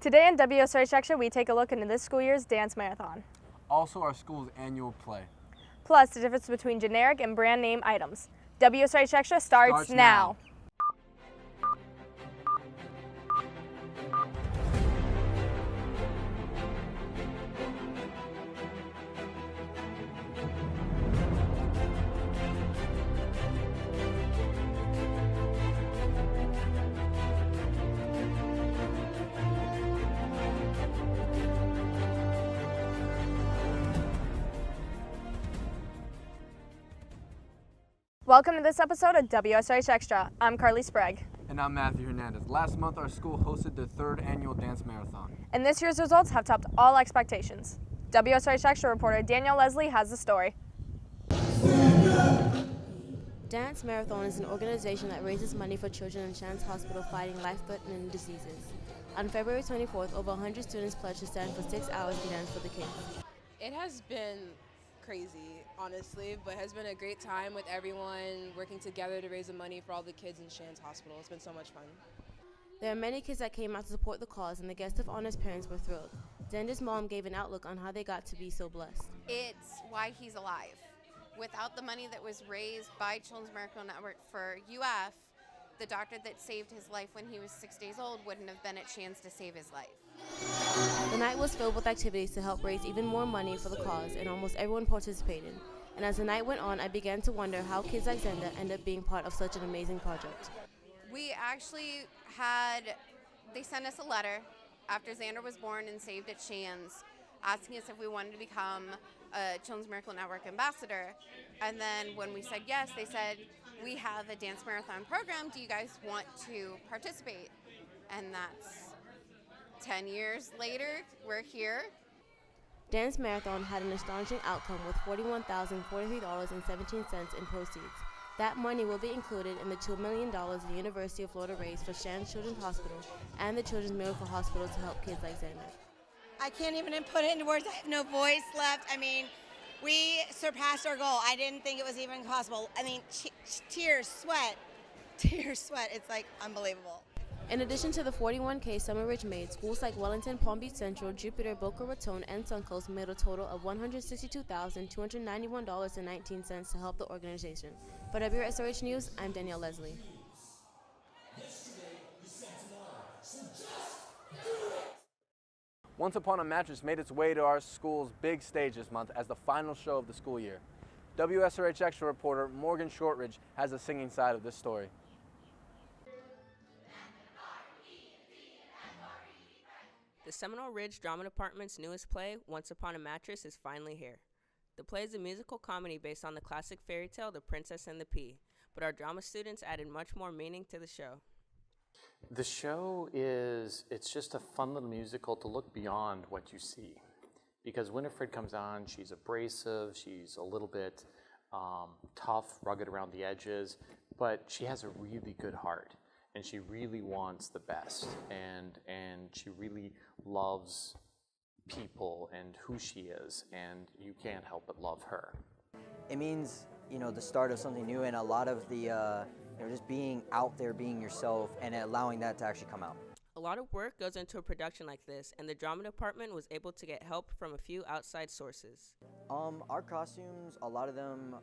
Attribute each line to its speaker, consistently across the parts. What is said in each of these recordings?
Speaker 1: Today in Wsrh Extra, we take a look into this school year's dance marathon.
Speaker 2: Also our school's annual play.
Speaker 1: Plus the difference between generic and brand name items. Wsrh Extra starts now. Welcome to this episode of Wsrh Extra. I'm Carly Sprague.
Speaker 2: And I'm Matthew Hernandez. Last month our school hosted their third annual dance marathon.
Speaker 1: And this year's results have topped all expectations. Wsrh Extra reporter Danielle Leslie has the story.
Speaker 3: Dance Marathon is an organization that raises money for children in Shands Hospital fighting life-threatening diseases. On February 24th, over 100 students pledged to stand for 6 hours and dance for the kids.
Speaker 4: It has been crazy, honestly, but has been a great time with everyone working together to raise the money for all the kids in Shands Hospital. It's been so much fun.
Speaker 3: There are many kids that came out to support the cause, and the guest of honor's parents were thrilled. Xander's mom gave an outlook on how they got to be so blessed.
Speaker 5: It's why he's alive. Without the money that was raised by Children's Miracle Network for UF, the doctor that saved his life when he was 6 days old wouldn't have been a chance to save his life.
Speaker 3: The night was filled with activities to help raise even more money for the cause, and almost everyone participated. And as the night went on, I began to wonder how kids like Xander end up being part of such an amazing project.
Speaker 5: We actually they sent us a letter after Xander was born and saved at Shands, asking us if we wanted to become a Children's Miracle Network ambassador. And then when we said yes, they said, we have a dance marathon program. Do you guys want to participate? And that's 10 years later, we're here.
Speaker 3: Dance Marathon had an astonishing outcome with $41,043.17 in proceeds. That money will be included in the $2 million the University of Florida raised for Shands Children's Hospital and the Children's Miracle Hospital to help kids like Xander.
Speaker 6: I can't even put it into words. I have no voice left. I mean, we surpassed our goal. I didn't think it was even possible. I mean, tears, sweat. It's like unbelievable.
Speaker 3: In addition to the 41K Summer Ridge made, schools like Wellington, Palm Beach Central, Jupiter, Boca Raton, and Suncoast made a total of $162,291.19 to help the organization. For Wsrh News, I'm Danielle Leslie.
Speaker 2: Once Upon a Mattress made its way to our school's big stage this month as the final show of the school year. Wsrh Extra reporter Morgan Shortridge has the singing side of this story.
Speaker 7: The Seminole Ridge Drama Department's newest play, Once Upon a Mattress, is finally here. The play is a musical comedy based on the classic fairy tale The Princess and the Pea, but our drama students added much more meaning to the show.
Speaker 8: The show it's just a fun little musical to look beyond what you see. Because Winifred comes on, she's abrasive, she's a little bit tough, rugged around the edges, but she has a really good heart. And she really wants the best, and she really loves people and who she is, and you can't help but love her.
Speaker 9: It means, the start of something new, and a lot of the, just being out there, being yourself, and allowing that to actually come out.
Speaker 7: A lot of work goes into a production like this, and the drama department was able to get help from a few outside sources.
Speaker 9: Our costumes, a lot of them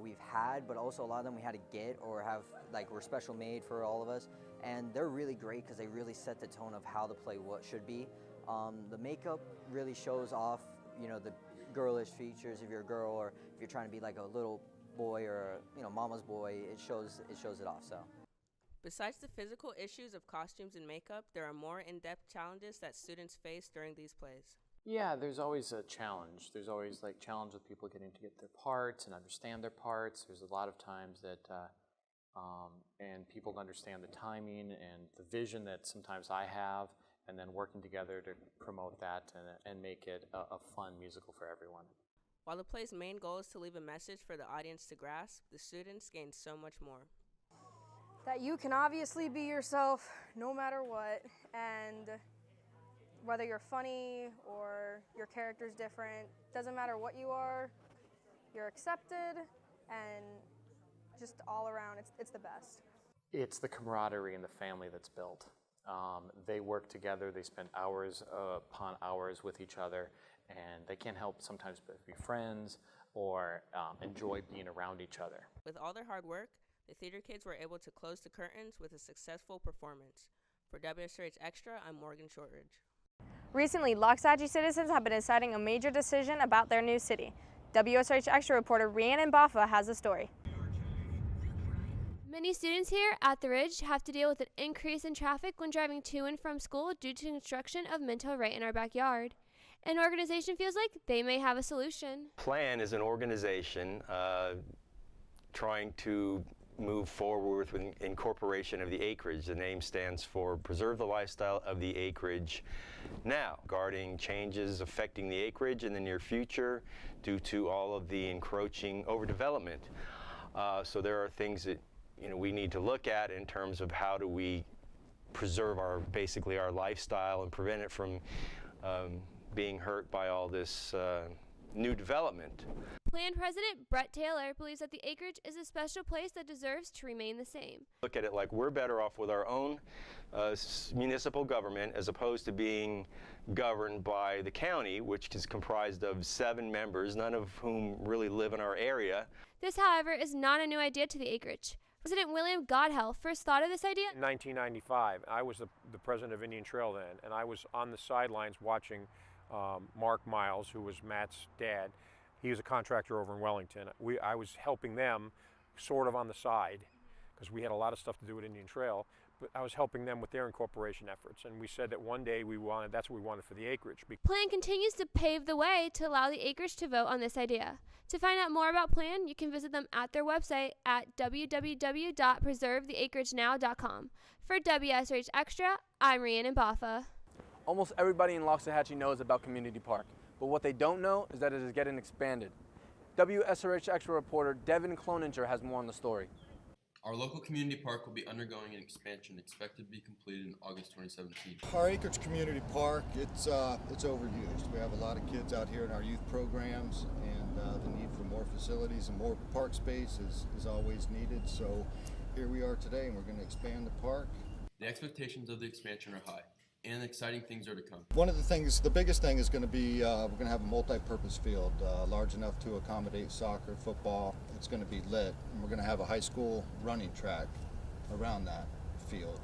Speaker 9: we've had, but also a lot of them we had to get or have, were special made for all of us. And they're really great because they really set the tone of how the play should be. The makeup really shows off, the girlish features if you're a girl, or if you're trying to be like a little boy or, mama's boy, it shows it off, so.
Speaker 7: Besides the physical issues of costumes and makeup, there are more in-depth challenges that students face during these plays.
Speaker 8: Yeah, there's always a challenge. There's always challenge with people getting to get their parts and understand their parts. There's a lot of times that, and people understand the timing and the vision that sometimes I have, and then working together to promote that and make it a fun musical for everyone.
Speaker 7: While the play's main goal is to leave a message for the audience to grasp, the students gain so much more.
Speaker 1: That you can obviously be yourself no matter what, and whether you're funny or your character's different, doesn't matter what you are, you're accepted, and just all around, it's the best.
Speaker 8: It's the camaraderie and the family that's built. They work together, they spend hours upon hours with each other, and they can't help sometimes but be friends or enjoy being around each other.
Speaker 7: With all their hard work, the theater kids were able to close the curtains with a successful performance. For Wsrh Extra, I'm Morgan Shortridge.
Speaker 1: Recently, Loxahatchee citizens have been deciding a major decision about their new city. Wsrh Extra reporter Rhiannon Baffa has the story.
Speaker 10: Many students here at the Ridge have to deal with an increase in traffic when driving to and from school due to construction of Minto right in our backyard. An organization feels like they may have a solution.
Speaker 11: PLAN is an organization trying to move forward with incorporation of the acreage. The name stands for Preserve the Lifestyle of the Acreage Now, regarding changes affecting the acreage in the near future due to all of the encroaching overdevelopment. So there are things that we need to look at in terms of how do we preserve basically our lifestyle and prevent it from being hurt by all this new development.
Speaker 10: PLAN President Brett Taylor believes that the acreage is a special place that deserves to remain the same.
Speaker 11: Look at it like we're better off with our own municipal government as opposed to being governed by the county, which is comprised of 7 members, none of whom really live in our area.
Speaker 10: This, however, is not a new idea to the acreage. President William Godhell first thought of this idea
Speaker 12: in 1995. I was the president of Indian Trail then, and I was on the sidelines watching Mark Miles, who was Matt's dad. He was a contractor over in Wellington. I was helping them sort of on the side because we had a lot of stuff to do with Indian Trail, but I was helping them with their incorporation efforts, and we said that one day that's what we wanted for the acreage.
Speaker 10: PLAN continues to pave the way to allow the acreage to vote on this idea. To find out more about PLAN, you can visit them at their website at www.preservetheacragenow.com. For Wsrh Extra, I'm Rhiannon Baffa.
Speaker 2: Almost everybody in Loxahatchee knows about Community Park, but what they don't know is that it is getting expanded. Wsrh Extra reporter Devin Cloninger has more on the story.
Speaker 13: Our local community park will be undergoing an expansion expected to be completed in August 2017.
Speaker 14: Our Acreage Community Park, it's overused. We have a lot of kids out here in our youth programs, and the need for more facilities and more park space is always needed. So here we are today, and we're going to expand the park.
Speaker 13: The expectations of the expansion are high, and exciting things are to come.
Speaker 14: One of the things, the biggest thing is going to be we're going to have a multi-purpose field large enough to accommodate soccer, football. It's going to be lit, and we're going to have a high school running track around that field.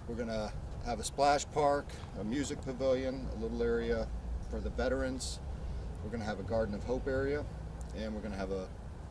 Speaker 14: We're going to have a splash park, a music pavilion, a little area for the veterans. We're going to have a Garden of Hope area, and we're going to have a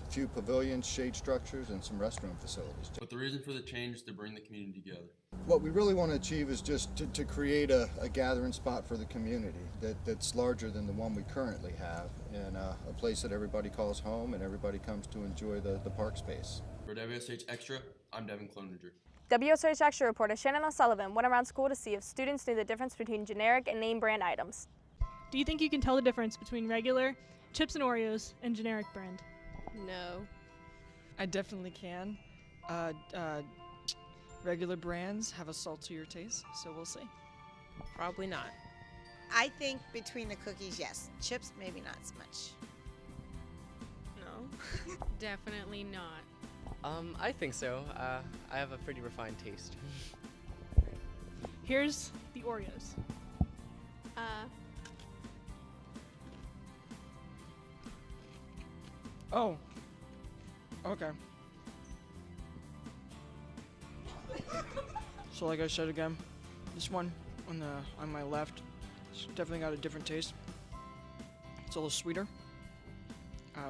Speaker 14: few pavilions, shade structures, and some restroom facilities.
Speaker 13: But the reason for the change is to bring the community together.
Speaker 14: What we really want to achieve is just to create a gathering spot for the community that's larger than the one we currently have, and a place that everybody calls home and everybody comes to enjoy the park space.
Speaker 13: For Wsrh Extra, I'm Devin Cloninger.
Speaker 1: Wsrh Extra reporter Shannon O'Sullivan went around school to see if students knew the difference between generic and name brand items.
Speaker 15: Do you think you can tell the difference between regular Chips and Oreos and generic brand?
Speaker 16: No. I definitely can. Regular brands have a saltier taste, so we'll see.
Speaker 7: Probably not.
Speaker 6: I think between the cookies, yes. Chips, maybe not so much.
Speaker 17: No. Definitely not.
Speaker 18: I think so. I have a pretty refined taste.
Speaker 15: Here's the Oreos.
Speaker 16: Oh. Okay. So like I said again, this one on my left, it's definitely got a different taste. It's a little sweeter,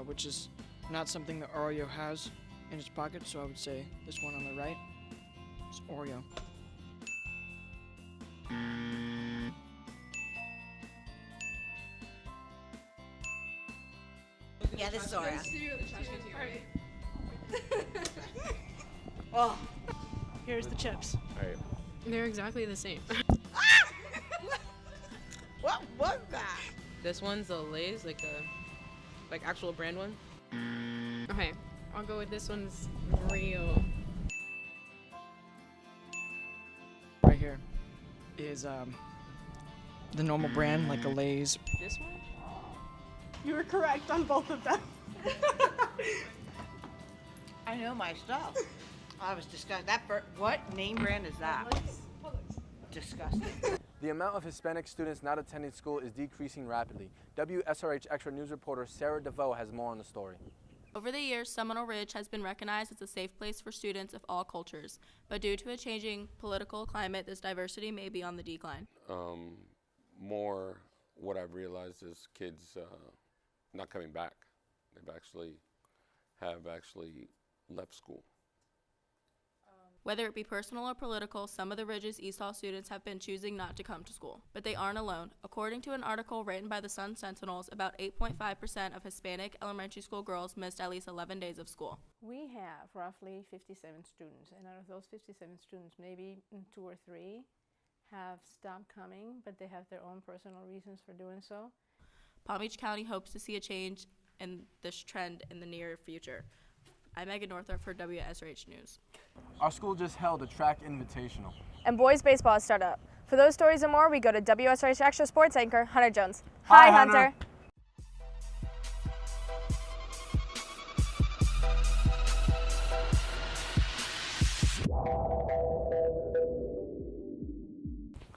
Speaker 16: which is not something that Oreo has in its pocket, so I would say this one on the right is Oreo.
Speaker 6: Yeah, this is Oreo.
Speaker 15: Oh. Here's the chips.
Speaker 18: All right.
Speaker 17: They're exactly the same.
Speaker 6: What was that?
Speaker 4: This one's a Lay's, like actual brand one.
Speaker 17: Okay, I'll go with this one's real.
Speaker 16: Right here is the normal brand, like a Lay's.
Speaker 4: This one?
Speaker 15: You were correct on both of them.
Speaker 6: I know my stuff. I was disgusted. What name brand is that?
Speaker 19: disgusting.
Speaker 2: The amount of Hispanic students not attending school is decreasing rapidly. WSRH Extra News reporter Sarah DeVoe has more on the story.
Speaker 20: Over the years, Seminole Ridge has been recognized as a safe place for students of all cultures, but due to a changing political climate, this diversity may be on the decline.
Speaker 21: More what I've realized is kids not coming back. They've actually left school.
Speaker 20: Whether it be personal or political, some of the Ridge's East Hall students have been choosing not to come to school. But they aren't alone. According to an article written by the Sun Sentinels, about 8.5% of Hispanic elementary school girls missed at least 11 days of school.
Speaker 22: We have roughly 57 students, and out of those 57 students, maybe 2 or 3 have stopped coming, but they have their own personal reasons for doing so.
Speaker 20: Palm Beach County hopes to see a change in this trend in the near future. I'm Megan Northrup for WSRH News.
Speaker 2: Our school just held a track invitational.
Speaker 1: And boys baseball has started up. For those stories and more, we go to WSRH Extra Sports anchor Hunter Jones.
Speaker 2: Hi,
Speaker 1: Hunter.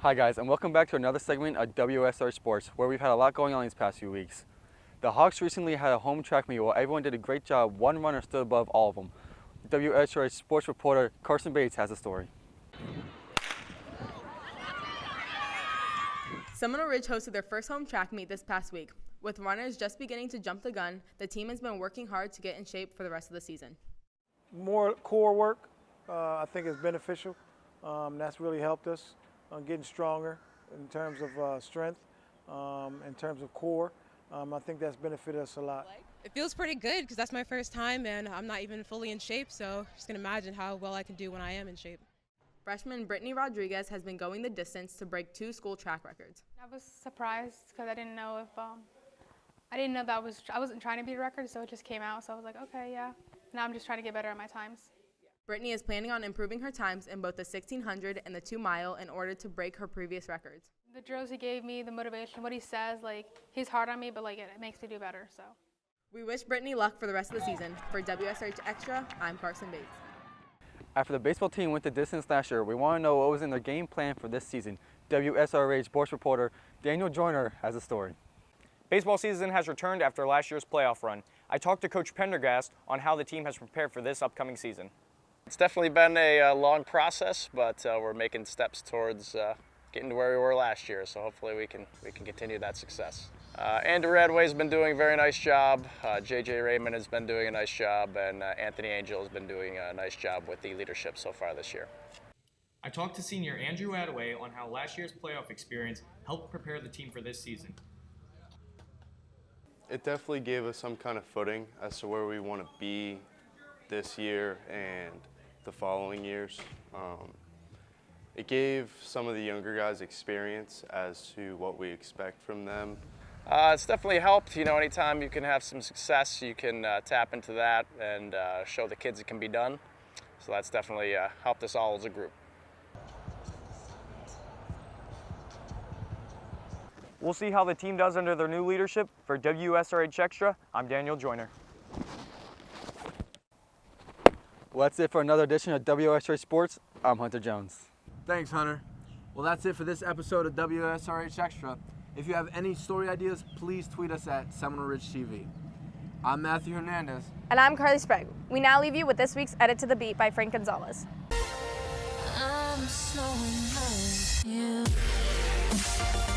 Speaker 23: Hi guys, and welcome back to another segment of WSRH Sports, where we've had a lot going on these past few weeks. The Hawks recently had a home track meet where everyone did a great job. One runner stood above all of them. WSRH sports reporter Carson Bates has a story.
Speaker 24: Seminole Ridge hosted their first home track meet this past week. With runners just beginning to jump the gun, the team has been working hard to get in shape for the rest of the season.
Speaker 25: More core work, I think, is beneficial. That's really helped us getting stronger in terms of strength, in terms of core. I think that's benefited us a lot.
Speaker 4: It feels pretty good because that's my first time and I'm not even fully in shape, so just can imagine how well I can do when I am in shape.
Speaker 24: Freshman Brittany Rodriguez has been going the distance to break 2 school track records.
Speaker 26: I was surprised because I didn't know if I wasn't trying to beat a record, so it just came out. So I was like, okay, yeah. Now I'm just trying to get better at my times.
Speaker 24: Brittany is planning on improving her times in both the 1600 and the 2 mile in order to break her previous records.
Speaker 26: The drills he gave me, the motivation, what he says, like, he's hard on me, but like it makes me do better, so.
Speaker 24: We wish Brittany luck for the rest of the season. For WSRH Extra, I'm Carson Bates.
Speaker 23: After the baseball team went the distance last year, we want to know what was in their game plan for this season. WSRH sports reporter Daniel Joyner has a story.
Speaker 27: Baseball season has returned after last year's playoff run. I talked to Coach Pendergast on how the team has prepared for this upcoming season.
Speaker 28: It's definitely been a long process, but we're making steps towards getting to where we were last year, so hopefully we can continue that success. Andy Radway's been doing a very nice job, JJ Raymond has been doing a nice job, and Anthony Angel has been doing a nice job with the leadership so far this year.
Speaker 29: I talked to senior Andrew Radway on how last year's playoff experience helped prepare the team for this season.
Speaker 30: It definitely gave us some kind of footing as to where we want to be this year and the following years. It gave some of the younger guys experience as to what we expect from them.
Speaker 28: It's definitely helped. You know, anytime you can have some success, you can tap into that and show the kids it can be done. So that's definitely helped us all as a group.
Speaker 27: We'll see how the team does under their new leadership. For WSRH Extra, I'm Daniel Joyner.
Speaker 23: Well, that's it for another edition of WSRH Sports. I'm Hunter Jones.
Speaker 2: Thanks, Hunter. Well, that's it for this episode of WSRH Extra. If you have any story ideas, please tweet us at SeminoleRidgeTV. I'm Matthew Hernandez.
Speaker 1: And I'm Carly Sprague. We now leave you with this week's Edit to the Beat by Frank Gonzalez.
Speaker 31: I'm so in love with you.